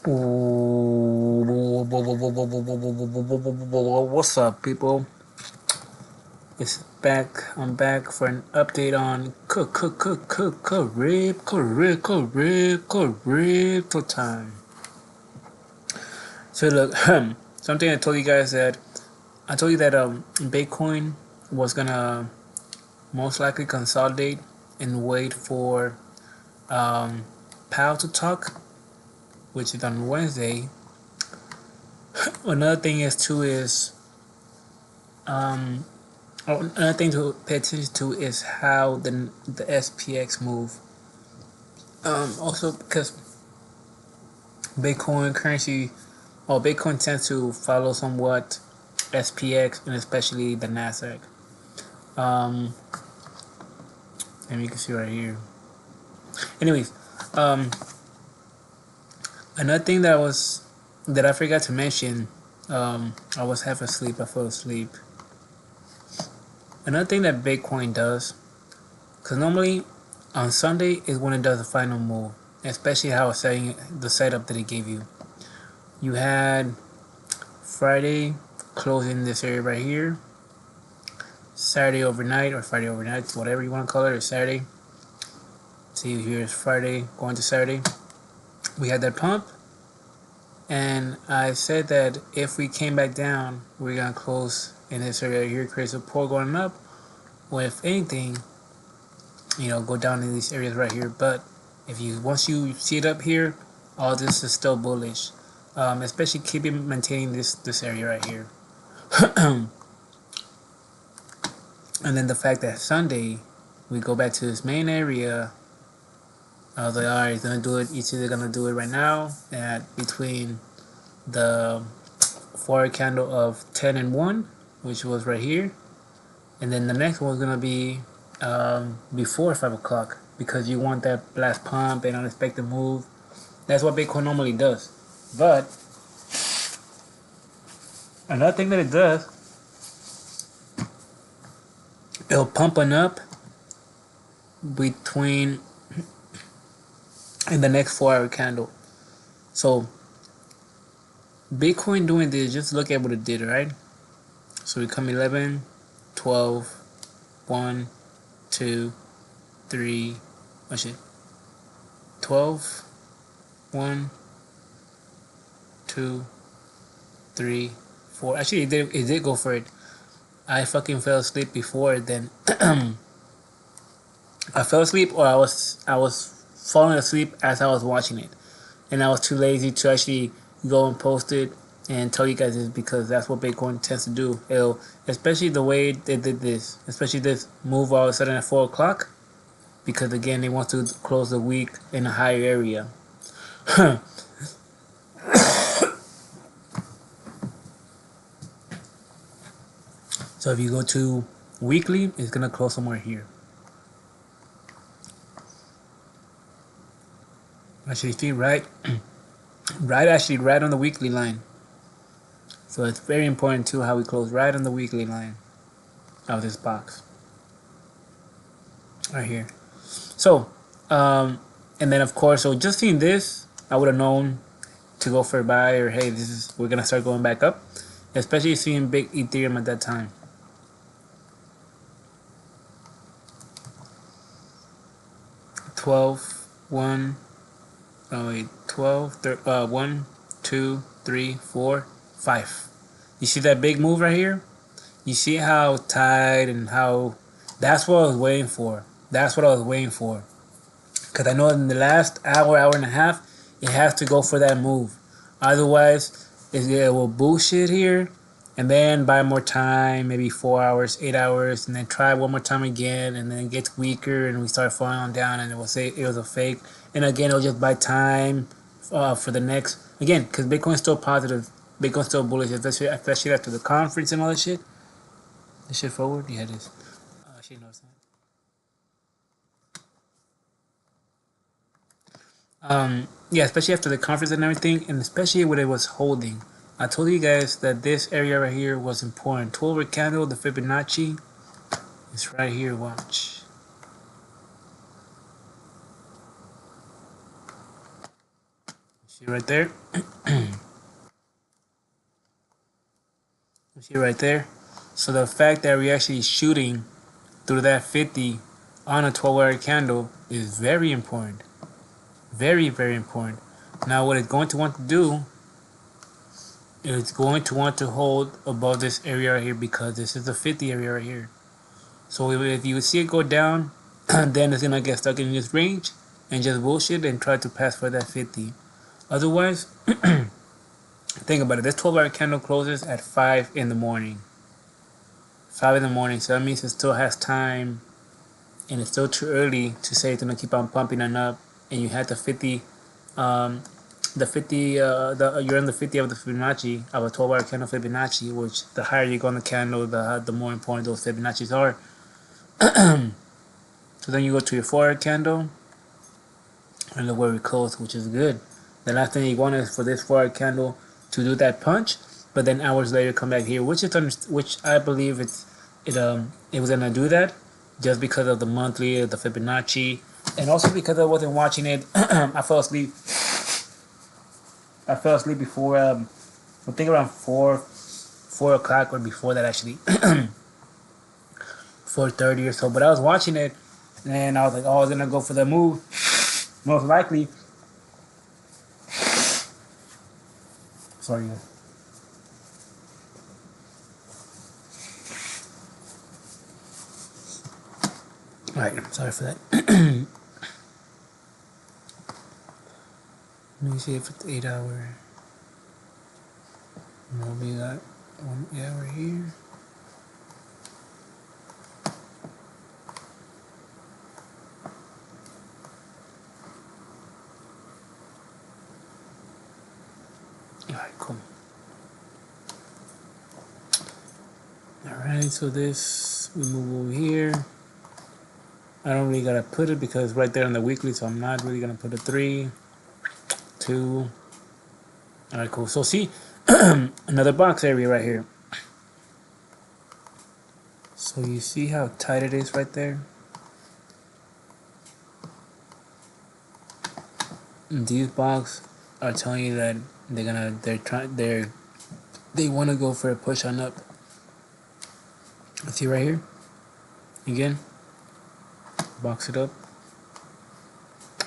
What's up, people? It's back. I'm back for an update on crypto time. So look, something I told you guys that I told you that Bitcoin was gonna most likely consolidate and wait for um, Powell to talk, which is on Wednesday. Another thing is um, another thing to pay attention to is how the SPX move. Also, because Bitcoin currency or Bitcoin tends to follow somewhat SPX and especially the Nasdaq. Um, and you can see right here. Anyways, um, another thing that I forgot to mention. I was half asleep. I fell asleep. Another thing that Bitcoin does, because normally on Sunday is when it does the final move, especially how it's setting the setup that it gave you. You had Friday closing this area right here, Saturday overnight or Friday overnight, whatever you want to call it, or Saturday. See, here's Friday going to Saturday. We had that pump, and I said that if we came back down, we're gonna close in this area right here, create support going up. Well, if anything, go down in these areas right here. But if you once you see it up here, all this is still bullish. Especially keeping maintaining this area right here. And then the fact that Sunday we go back to this main area. I was like, all right, he's gonna do it. It's either gonna do it right now at between the forward candle of 10 and 1, which was right here, and then the next one was gonna be before 5 o'clock because you want that last pump and unexpected move. That's what Bitcoin normally does. But another thing that it does, it'll pump on up between in the next 4 hour candle. So Bitcoin doing this, just look at what it did, right? So we come 11, 12, 1, 2, 3, oh shit, 12, 1, 2, 3, 4. Actually, it did go for it. I fucking fell asleep before then. I fell asleep, or I was falling asleep as I was watching it, and I was too lazy to actually go and post it and tell you guys this because that's what Bitcoin tends to do. It'll, especially the way they did this, especially this move all of a sudden at 4 o'clock, because again they want to close the week in a higher area. So if you go to weekly, it's gonna close somewhere here. Actually, see right, right on the weekly line. So it's very important too how we close right on the weekly line of this box right here. So, and then of course, so just seeing this, I would have known to go for a buy or hey, we're gonna start going back up, especially seeing big Ethereum at that time. 12, 1, oh wait, 12, 1, 2, 3, 4, 5. You see that big move right here? You see how tight and how that's what I was waiting for. That's what I was waiting for. Because I know in the last hour, hour and a half, it has to go for that move. Otherwise, it will bullshit here and then buy more time, maybe 4 hours, 8 hours, and then try one more time again, and then it gets weaker, and we start falling on down, and it will say it was a fake. And again, it'll just buy time for the next again because Bitcoin's still positive, Bitcoin's still bullish, especially after the conference and all that shit. This shit forward, yeah, it is. Actually, no, it's not. Yeah, especially after the conference and everything, and especially what it was holding. I told you guys that this area right here was important. 12 candle, the Fibonacci, it's right here. Watch. See right there? You see right there? So the fact that we're actually shooting through that 50 on a 12-hour candle is very important. Very, very important. Now what it's going to want to do is it's going to want to hold above this area right here because this is the 50 area right here. So if you see it go down, then it's gonna get stuck in this range and just bullshit and try to pass for that 50. Otherwise, think about it. This 12-hour candle closes at 5 in the morning. 5 in the morning. So that means it still has time, and it's still too early to say it's gonna keep on pumping and up. And you had the 50, you're in the 50 of the Fibonacci of a 12-hour candle Fibonacci, which the higher you go on the candle, the more important those Fibonacci's are. So then you go to your 4-hour candle, and look where we close, which is good. The last thing you want is for this 4-hour candle to do that punch, but then hours later come back here, which I believe it was gonna do that just because of the monthly, the Fibonacci, and also because I wasn't watching it. I fell asleep. I fell asleep before I think around 4 o'clock or before that actually, 4:30 or so. But I was watching it, and I was like, oh, I was gonna go for the move, most likely. Sorry. Alright, sorry for that. Let me see if it's 8 hour. No, we got 1 hour here. Alright, cool. Alright, so this, we move over here. I don't really gotta put it because right there on the weekly, so I'm not really gonna put a 3, 2. Alright, cool. So see, another box area right here. So you see how tight it is right there? These boxes are telling you that they want to go for a push on up. See right here? Again, box it up.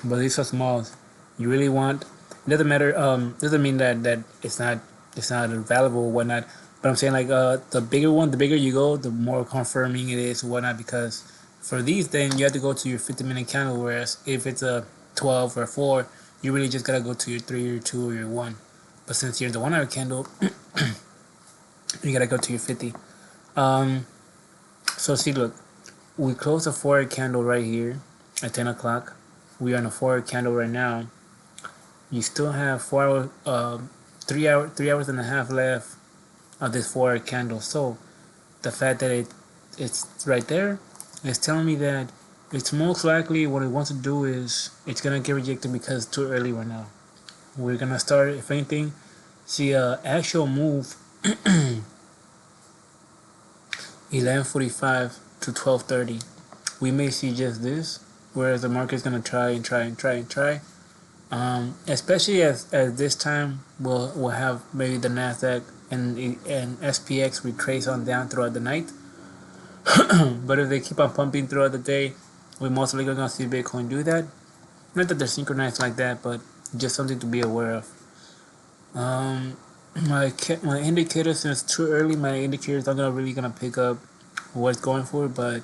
But these are smalls. You really want. It doesn't matter. Doesn't mean that it's not valuable or whatnot. But I'm saying like the bigger one, the bigger you go, the more confirming it is or whatnot. Because for these, then you have to go to your 50-minute candle. Whereas if it's a 12 or 4, you really just gotta go to your 3 or 2 or your 1. But since you're the 1 hour candle, you gotta go to your 50. So see, look, we close a 4-hour candle right here at 10 o'clock. We are on a 4-hour candle right now. You still have 4 hours, 3 hours and a half left of this 4-hour candle. So the fact that it's right there is telling me that it's most likely what it wants to do is it's gonna get rejected because it's too early right now. We're gonna start, if anything, see a actual move 11:45 to 12:30. We may see just this, whereas the market's gonna try and try and try and try. Especially as this time we'll have maybe the Nasdaq and SPX retrace on down throughout the night. But if they keep on pumping throughout the day, we're most likely gonna see Bitcoin do that. Not that they're synchronized like that, but just something to be aware of. My indicator, since it's too early, my indicator is not really gonna pick up what it's going for, but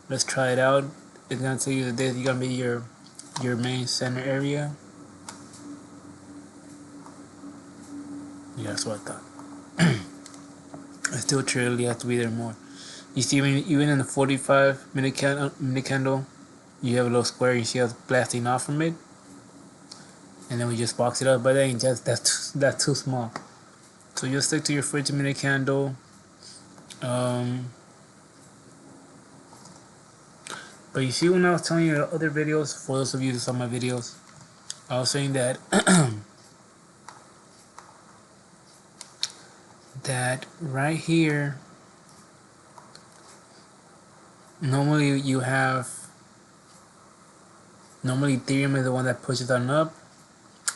let's try it out. It's gonna tell you that this is gonna be your main center area. Yeah, that's what I thought. It's still too early, you have to be there more. You see, even in the 45-minute candle, you have a little square. You see us blasting off from it, and then we just box it up. But then that's too small. So you'll stick to your 40-minute candle. But you see, when I was telling you other videos, for those of you who saw my videos, I was saying that that right here, normally Ethereum is the one that pushes on up,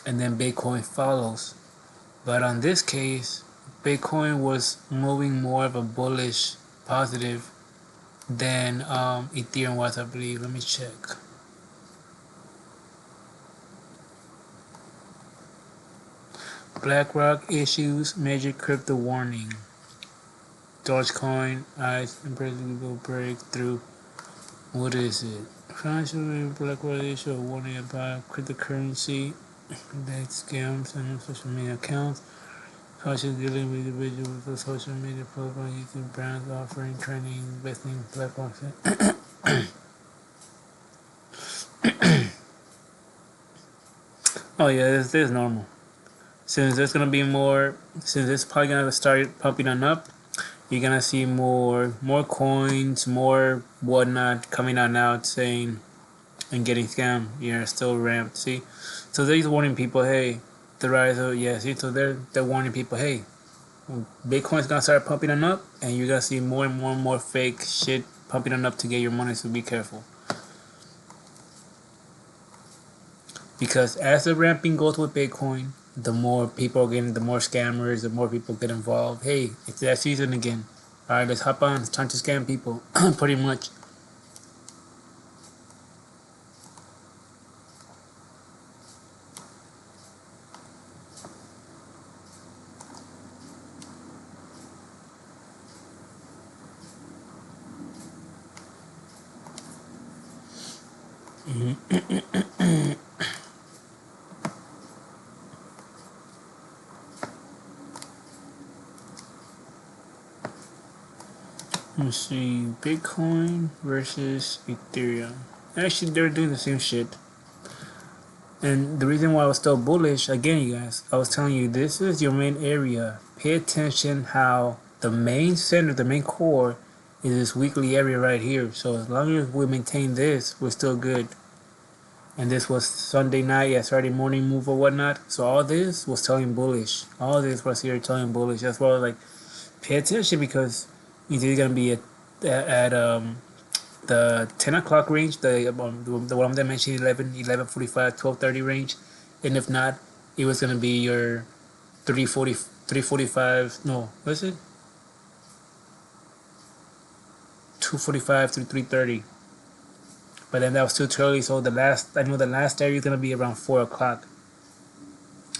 and then Bitcoin follows. But on this case, Bitcoin was moving more of a bullish, positive than Ethereum was, I believe. Let me check. BlackRock issues major crypto warning. Dogecoin eyes impressive breakthrough. What is it? Financial BlackRock issue a warning about cryptocurrency, that scams and social media accounts. Cautious dealing with individuals with social media profile using brands offering training, investing platforms. Oh yeah, this is normal. Since there's gonna be more, since it's probably gonna start pumping on up, you're gonna see more coins, more whatnot coming out now saying and getting scammed. You're still ramped. See, so they're warning people, hey, the rise of yeah. See, so they're warning people, hey, Bitcoin's gonna start pumping on up, and you're gonna see more and more and more fake shit pumping on up to get your money. So be careful. Because as the ramping goes with Bitcoin, the more people are getting, the more scammers, the more people get involved. Hey, it's that season again. All right, let's hop on. It's time to scam people. Pretty much. Let's see, Bitcoin versus Ethereum. Actually, they're doing the same shit. And the reason why I was still bullish, again, you guys, I was telling you, this is your main area. Pay attention how the main center, the main core, is this weekly area right here. So as long as we maintain this, we're still good. And this was Sunday night, yeah, Saturday morning move or whatnot. So all this was telling bullish. All this was here telling bullish. That's why I was like, pay attention because it's either gonna be at the 10 o'clock range, the one that mentioned 11:45, 12:30 range, and if not, it was gonna be your 3:40, 3:45. No, what's it? 2:45 to 3:30. But then that was too early, so I know the last area is gonna be around 4 o'clock.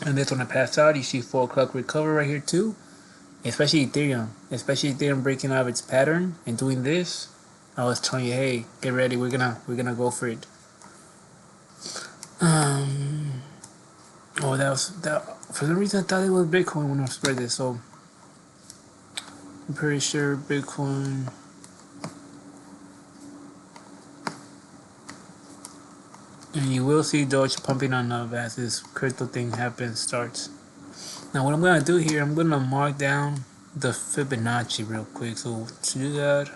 And this one I passed out, you see 4 o'clock recover right here too. Especially Ethereum breaking out of its pattern and doing this. I was telling you, hey, get ready, we're gonna go for it. Oh, that was that. For some reason, I thought it was Bitcoin when I spread this. So I'm pretty sure Bitcoin. And you will see Doge pumping on up as this crypto thing starts. Now, what I'm gonna do here, I'm gonna mark down the Fibonacci real quick. So to do that,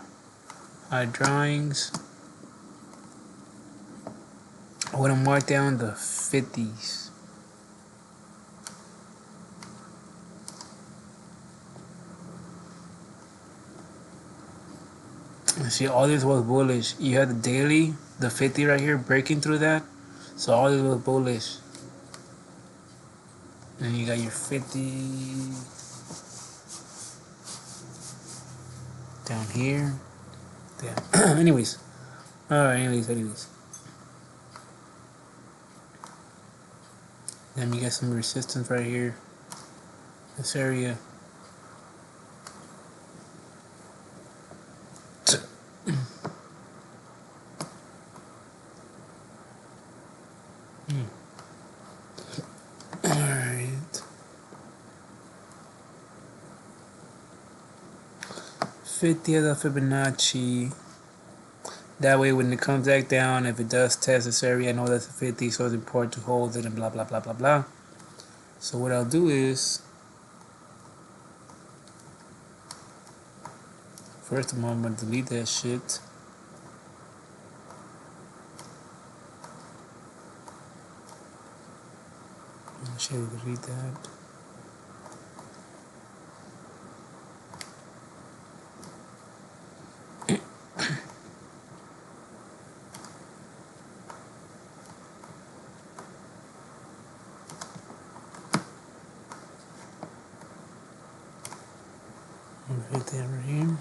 drawings. I'm gonna mark down the 50s. See, all this was bullish. You had the daily, the 50 right here, breaking through that. So all this was bullish. And you got your 50 down here. Damn. Anyways. Alright, anyways. Then you got some resistance right here. This area. Alright. 50 of the Fibonacci. That way when it comes back down, if it does test this area, I know that's a 50, so it's important to hold it and blah blah blah blah blah. So what I'll do is, first of all, I'm gonna delete that shit. I should delete that. Hit that right here.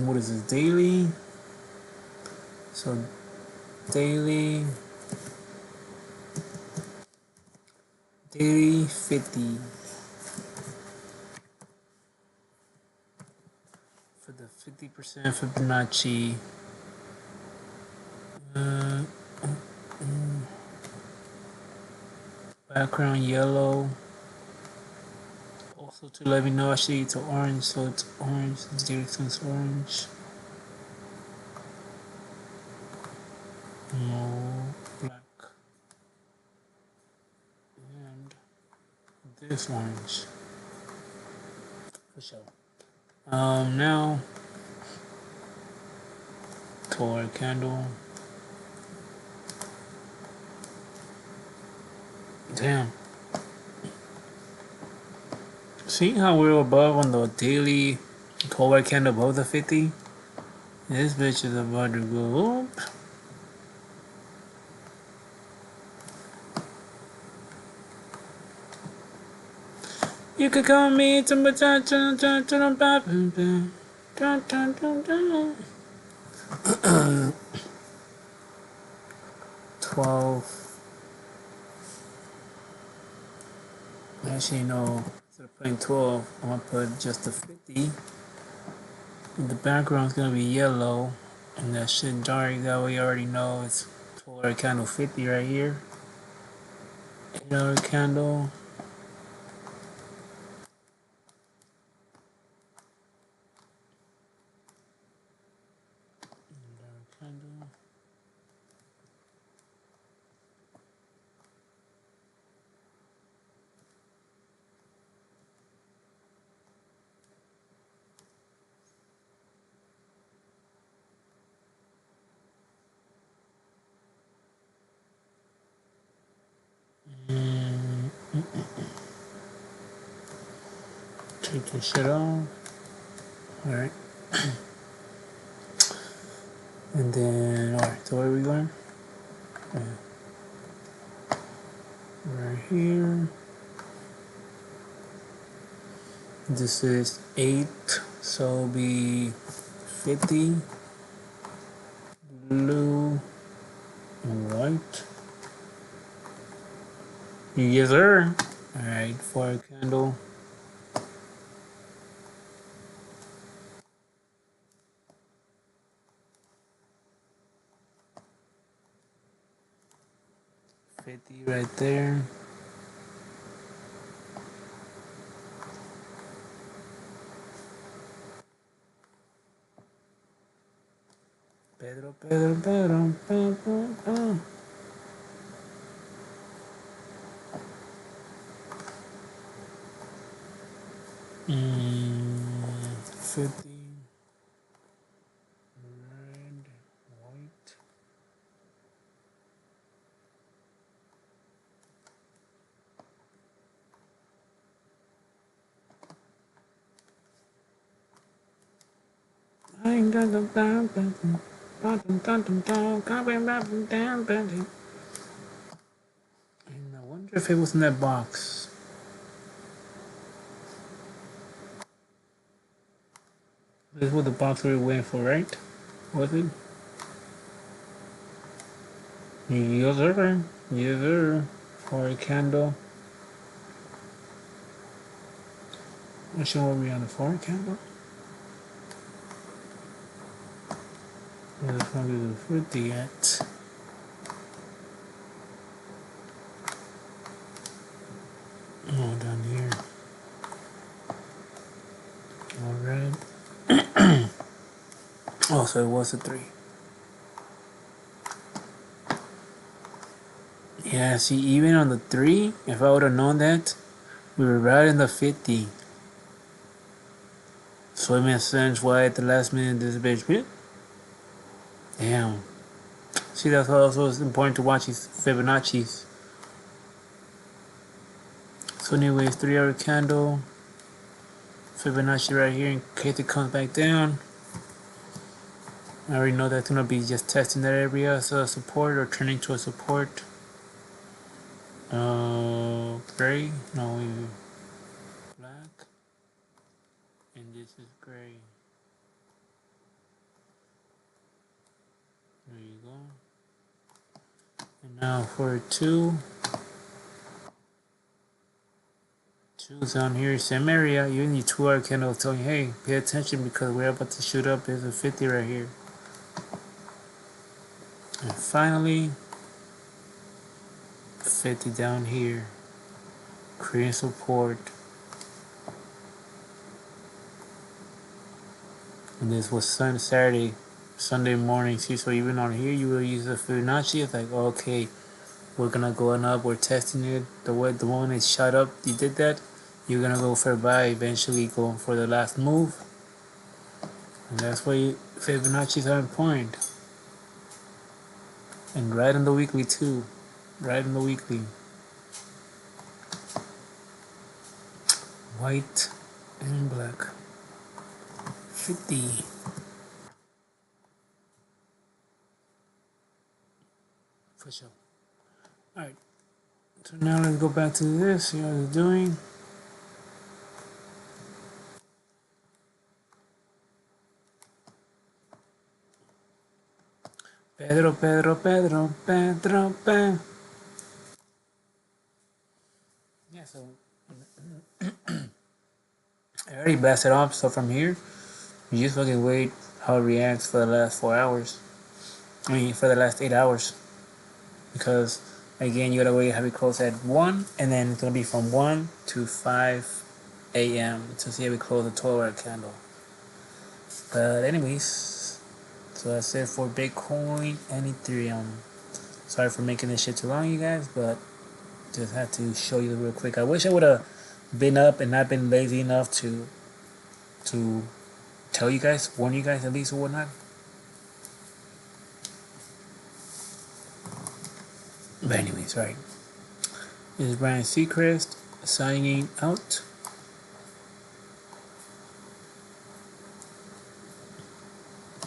What is this, daily? So daily 50 for the 50% Fibonacci. Background yellow. Also to let me know, actually it's orange, so it's orange. It's daily sense orange. No black. And this orange. For sure. Now 12-hour candle. Damn. See how we're above on the daily 12-hour candle above the 50? This bitch is about to go up. You could call me to 12. Actually, no. Instead of putting 12, I'm gonna put just the 50. And the background's gonna be yellow, and that shit dark. That way, you already know it's 12-hour candle 50 right here. 8-hour candle. Candle. Take this shit off. Alright. And then, alright, so where are we going? Right here. This is 8, so it'll be 50. Blue and white. Yes, sir. Alright, 4 candle. Right there. Pedro. Mm, 50. Red, white. I ain't got no time. And I wonder if it was in that box. This was the box we were waiting for, right? Was it? Yes, sir. Yes, sir. For a candle. Which one were we on, the 4 candle? That's probably the 50 yet. Oh, down here. Alright. Oh, so it was a 3. Yeah, see, even on the 3, if I would have known that, we were right in the 50. Swimming Cinch White at the last minute. This bitch. Damn. See, that's why also it's important to watch these Fibonacci's. So, anyways, 3-hour candle. Fibonacci right here in case it comes back down. I already know that's gonna be just testing that area as a support or turning to a support. Gray. No, black. And this is gray. There you go. And now for two. Two's down here, same area. You need 2-hour candle telling you, hey, pay attention because we're about to shoot up. There's a 50 right here. And finally, 50 down here. Creating support. And this was Sunday morning. See, so even on here, you will use the Fibonacci. It's like, okay, we're gonna go on up. We're testing it. The moment it shot up, you did that. You're gonna go for a buy. Eventually, going for the last move. And that's why Fibonacci's are important. And right on the weekly too. Right on the weekly. White and black. 50. For sure. Alright. So now let's go back to this. See how it's doing. Pedro. Yeah, so I already blasted off, so from here, you just fucking wait how it reacts for the last 4 hours. For the last 8 hours. Because, again, you gotta wait, have it close at 1, and then it's gonna be from 1 to 5 a.m. to see how we close the 12-hour candle. But, anyways, so that's it for Bitcoin and Ethereum. Sorry for making this shit too long, you guys, but just had to show you real quick. I wish I would have been up and not been lazy enough to tell you guys, warn you guys at least or whatnot. But anyways, right. This is Brian Seacrest signing out.